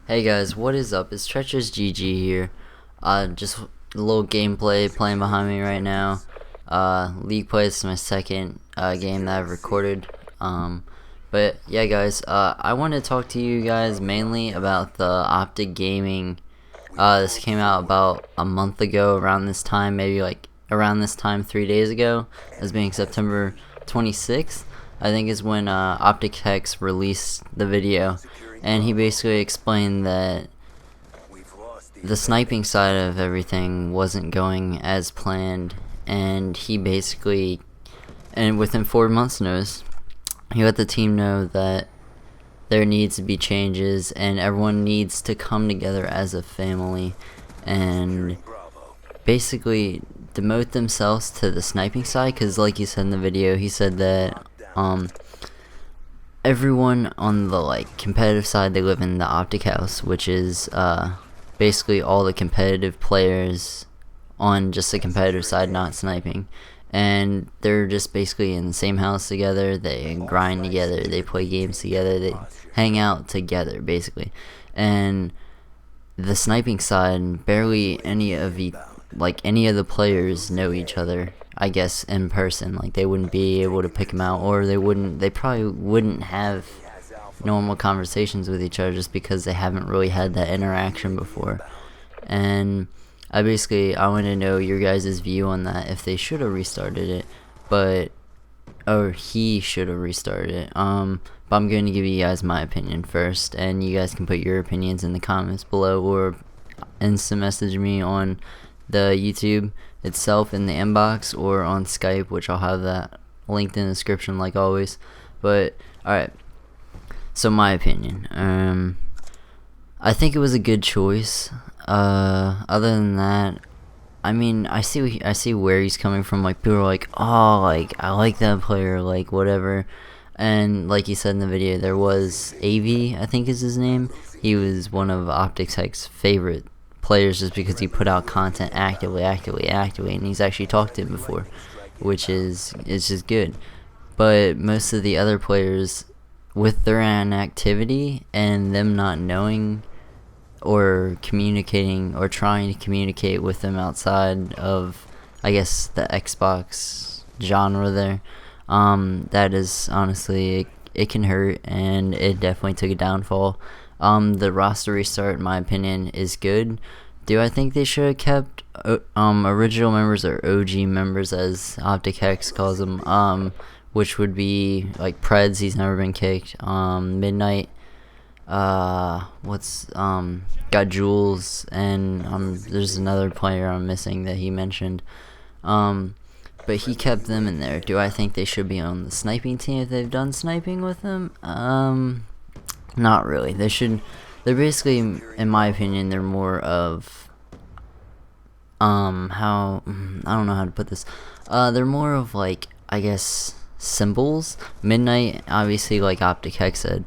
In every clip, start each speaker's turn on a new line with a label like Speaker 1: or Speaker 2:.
Speaker 1: Hey guys, what is up? It's Treacherous GG here. Just a little gameplay playing behind me right now. League play is my second game that I've recorded. But yeah, guys, I want to talk to you guys mainly about the OpTic Gaming. This came out about a month ago, around this time, maybe like around this time 3 days ago, as being September 26th. I think is when OpTic Hex released the video, and he basically explained that the sniping side of everything wasn't going as planned, and he basically, and within 4 months' notice, he let the team know that there needs to be changes and everyone needs to come together as a family and basically demote themselves to the sniping side, because like he said in the video, he said that everyone on the competitive side, they live in the OpTic house, which is basically all the competitive players on just the competitive side, not sniping, and they're just basically in the same house together. They grind together, they play games together, they hang out together basically. And the sniping side, barely any of the players know each other, I guess, in person. Like, they wouldn't be able to pick them out, or they probably wouldn't have normal conversations with each other just because they haven't really had that interaction before. And I want to know your guys' view on that, if they should have restarted it, or he should have restarted it. But I'm going to give you guys my opinion first, and you guys can put your opinions in the comments below, or instant message me on the YouTube itself in the inbox, or on Skype, which I'll have that linked in the description like always. But alright, so my opinion, I think it was a good choice. Other than that, I mean, I see where he's coming from. Like, people are like, oh, like, I like that player, like, whatever. And like he said in the video, there was AV, I think is his name. He was one of OpTic Hex's favorite players, just because he put out content actively, and he's actually talked to him before, which is just good. But most of the other players, with their inactivity and them not knowing or communicating or trying to communicate with them outside of, I guess, the Xbox genre there, that is honestly, it can hurt, and it definitely took a downfall. The roster restart, in my opinion, is good. Do I think they should have kept original members, or OG members as OpTic Hex calls them, which would be like Preds, he's never been kicked, Midnight, got Jules, and there's another player I'm missing that he mentioned, but he kept them in there. Do I think they should be on the sniping team if they've done sniping with them? Not really. They're basically, in my opinion, they're more of, I don't know how to put this. They're more of, like, I guess, symbols. Midnight, obviously, like OpTic Hex said,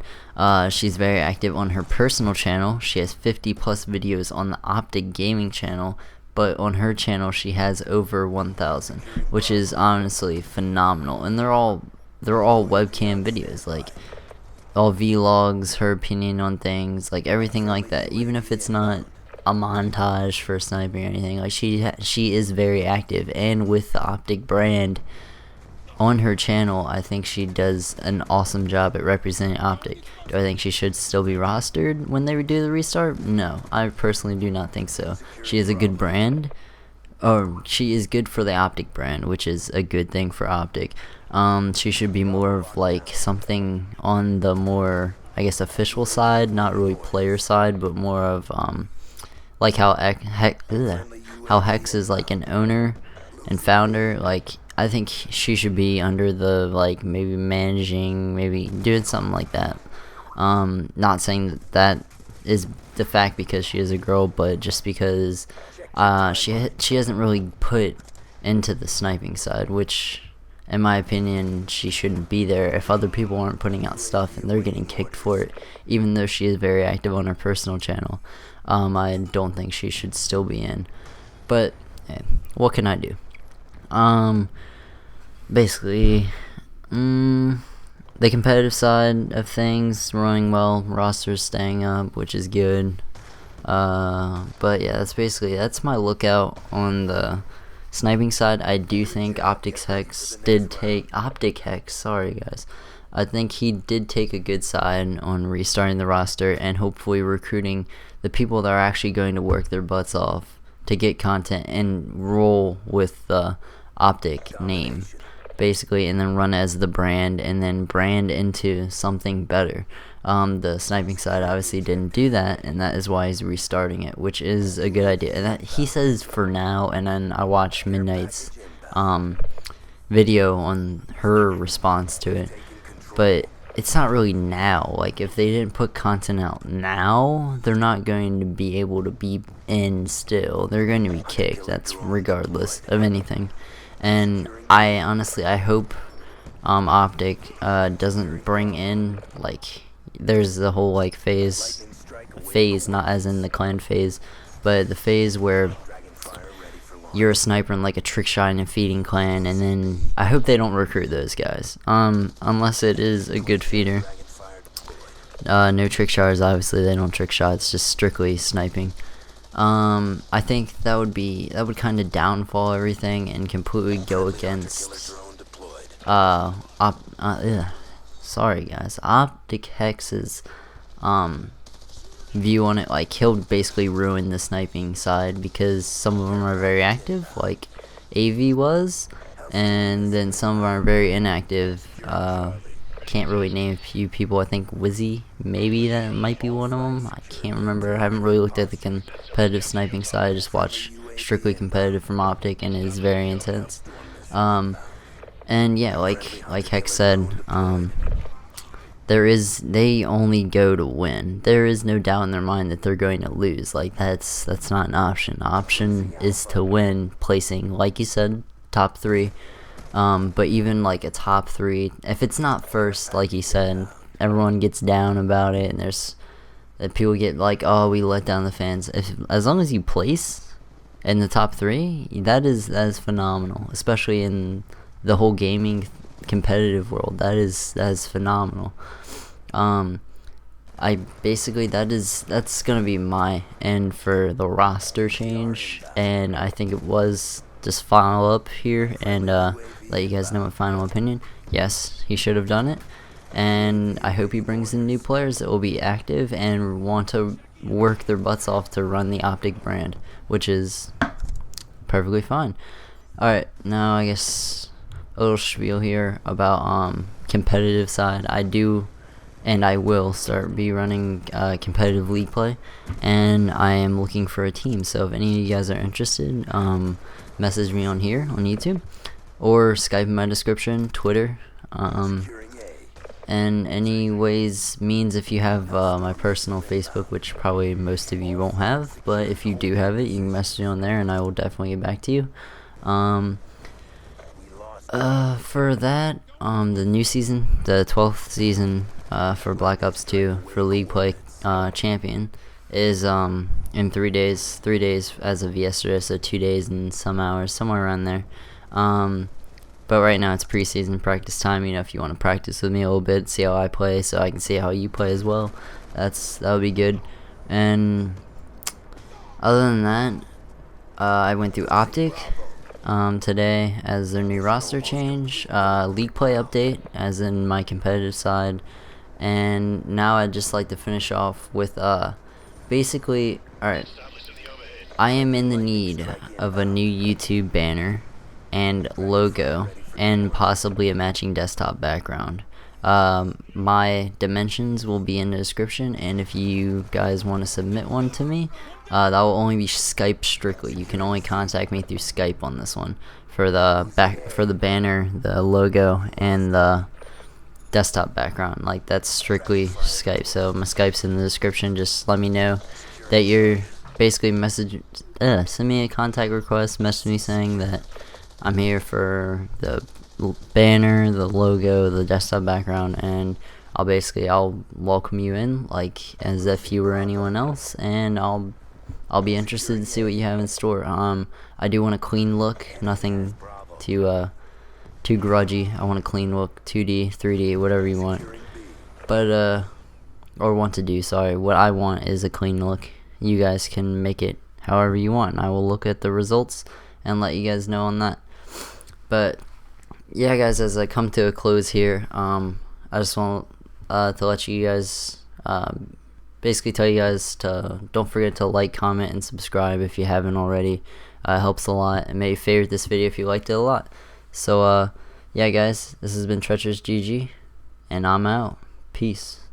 Speaker 1: she's very active on her personal channel. She has 50 plus videos on the OpTic Gaming channel, but on her channel she has over 1,000, which is honestly phenomenal. And they're all webcam videos, like all vlogs, her opinion on things, like everything like that. Even if it's not a montage for sniping or anything, like she is very active, and with the OpTic brand on her channel, I think she does an awesome job at representing OpTic. Do I think she should still be rostered when they do the restart? No, I personally do not think so. She is a good brand, or she is good for the OpTic brand, which is a good thing for OpTic. She should be more of like something on the more, I guess, official side, not really player side, but more of like how Hex is like an owner and founder. Like, I think she should be under the, like, maybe managing, maybe doing something like that. Not saying that is the fact because she is a girl, but just because she hasn't really put into the sniping side, which, in my opinion, she shouldn't be there if other people aren't putting out stuff and they're getting kicked for it, even though she is very active on her personal channel. I don't think she should still be in, but hey, what can I do? Basically, the competitive side of things running well, rosters staying up, which is good. But yeah, that's my lookout on the sniping side. I do think OpTic Hex. Sorry guys. I think he did take a good side on restarting the roster and hopefully recruiting the people that are actually going to work their butts off to get content and roll with the OpTic name, basically, and then run as the brand and then brand into something better. The sniping side obviously didn't do that, and that is why he's restarting it, which is a good idea. And that he says for now, and then I watched Midnight's video on her response to it, but it's not really now. Like, if they didn't put content out now, they're not going to be able to be in still. They're going to be kicked. That's regardless of anything. And I honestly, I hope OpTic doesn't bring in, like, there's the whole like phase, not as in the clan phase, but the phase where you're a sniper in like a trick shot and a feeding clan, and then I hope they don't recruit those guys, unless it is a good feeder. No trick shots, obviously they don't trick shots, just strictly sniping. I think that would kind of downfall everything and completely go against sorry guys, OpTic Hex's view on it. Like, he'll basically ruin the sniping side because some of them are very active, like AV was, and then some of them are very inactive. Can't really name a few people. I think Wizzy, maybe that might be one of them. I can't remember. I haven't really looked at the competitive sniping side. I just watch strictly competitive from OpTic, and it is very intense. And yeah, like Hex said, they only go to win. There is no doubt in their mind that they're going to lose. Like, that's not an option. The option is to win, placing, like you said, top 3. But even like a top 3, if it's not first, like you said, everyone gets down about it, and people get like, oh, we let down the fans. As long as you place in the top 3, that is phenomenal, especially in the whole gaming competitive world. That is phenomenal. That's gonna be my end for the roster change, and I think it was just follow up here and let you guys know my final opinion. Yes, he should have done it, and I hope he brings in new players that will be active and want to work their butts off to run the OpTic brand, which is perfectly fine. Alright, now I guess a little spiel here about competitive side. I do and I will start be running competitive league play, and I am looking for a team. So if any of you guys are interested, message me on here on YouTube or Skype in my description, Twitter, and anyways means if you have my personal Facebook, which probably most of you won't have, but if you do have it, you can message me on there and I will definitely get back to you. For that, the new season, the 12th season for Black Ops 2 for League Play Champion is in 3 days. 3 days as of yesterday, so 2 days and some hours, somewhere around there. But right now it's preseason practice time. You know, if you want to practice with me a little bit, see how I play, so I can see how you play as well. That would be good. And other than that, I went through OpTic today as their new roster change, league play update as in my competitive side, and now I'd just like to finish off with basically, alright, I am in the need of a new YouTube banner and logo and possibly a matching desktop background. My dimensions will be in the description, and if you guys want to submit one to me, that will only be Skype strictly. You can only contact me through Skype on this one for the banner, the logo, and the desktop background. Like, that's strictly Skype. So my Skype's in the description. Just let me know that you're basically send me a contact request, message me saying that I'm here for the banner, the logo, the desktop background, and I'll welcome you in like as if you were anyone else, and I'll be interested to see what you have in store. I do want a clean look, nothing too too grudgy. I want a clean look, 2D, 3D, whatever you want. But or want to do, sorry. What I want is a clean look. You guys can make it however you want. I will look at the results and let you guys know on that. But yeah, guys, as I come to a close here, I just want to let you guys basically tell you guys to don't forget to like, comment, and subscribe if you haven't already. It helps a lot, and maybe favorite this video if you liked it a lot. So yeah, guys, this has been Treacherous GG, and I'm out. Peace.